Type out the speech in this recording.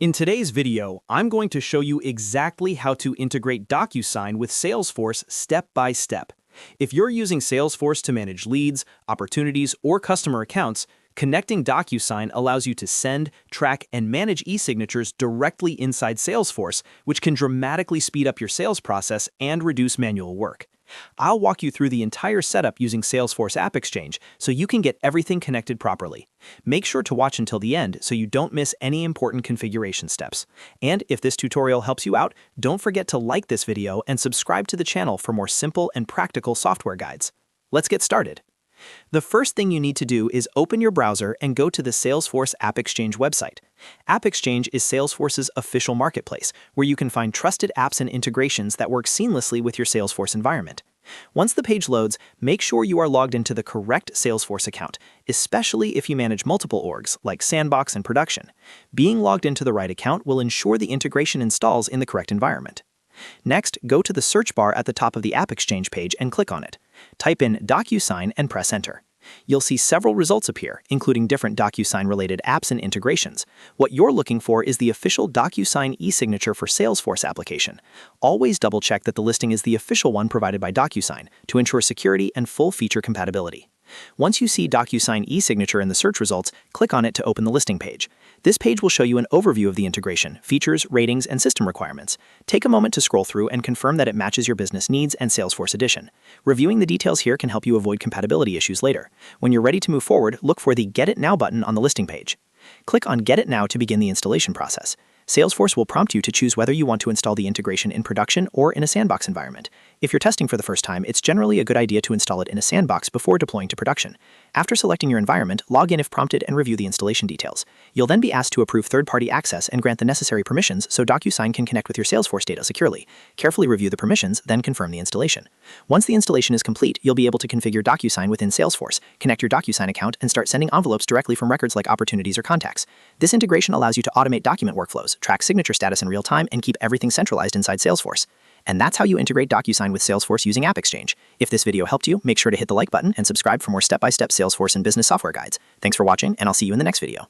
In today's video, I'm going to show you exactly how to integrate DocuSign with Salesforce step by step. If you're using Salesforce to manage leads, opportunities, or customer accounts, connecting DocuSign allows you to send, track, and manage e-signatures directly inside Salesforce, which can dramatically speed up your sales process and reduce manual work. I'll walk you through the entire setup using Salesforce AppExchange so you can get everything connected properly. Make sure to watch until the end so you don't miss any important configuration steps. And if this tutorial helps you out, don't forget to like this video and subscribe to the channel for more simple and practical software guides. Let's get started. The first thing you need to do is open your browser and go to the Salesforce AppExchange website. AppExchange is Salesforce's official marketplace, where you can find trusted apps and integrations that work seamlessly with your Salesforce environment. Once the page loads, make sure you are logged into the correct Salesforce account, especially if you manage multiple orgs like Sandbox and Production. Being logged into the right account will ensure the integration installs in the correct environment. Next, go to the search bar at the top of the AppExchange page and click on it. Type in DocuSign and press Enter. You'll see several results appear, including different DocuSign-related apps and integrations. What you're looking for is the official DocuSign eSignature for Salesforce application. Always double-check that the listing is the official one provided by DocuSign to ensure security and full feature compatibility. Once you see DocuSign eSignature in the search results, click on it to open the listing page. This page will show you an overview of the integration, features, ratings, and system requirements. Take a moment to scroll through and confirm that it matches your business needs and Salesforce Edition. Reviewing the details here can help you avoid compatibility issues later. When you're ready to move forward, look for the Get It Now button on the listing page. Click on Get It Now to begin the installation process. Salesforce will prompt you to choose whether you want to install the integration in production or in a sandbox environment. If you're testing for the first time, it's generally a good idea to install it in a sandbox before deploying to production. After selecting your environment, log in if prompted and review the installation details. You'll then be asked to approve third-party access and grant the necessary permissions so DocuSign can connect with your Salesforce data securely. Carefully review the permissions, then confirm the installation. Once the installation is complete, you'll be able to configure DocuSign within Salesforce, connect your DocuSign account, and start sending envelopes directly from records like opportunities or contacts. This integration allows you to automate document workflows, track signature status in real time, and keep everything centralized inside Salesforce. And that's how you integrate DocuSign with Salesforce using AppExchange. If this video helped you, make sure to hit the like button and subscribe for more step-by-step Salesforce and business software guides. Thanks for watching, and I'll see you in the next video.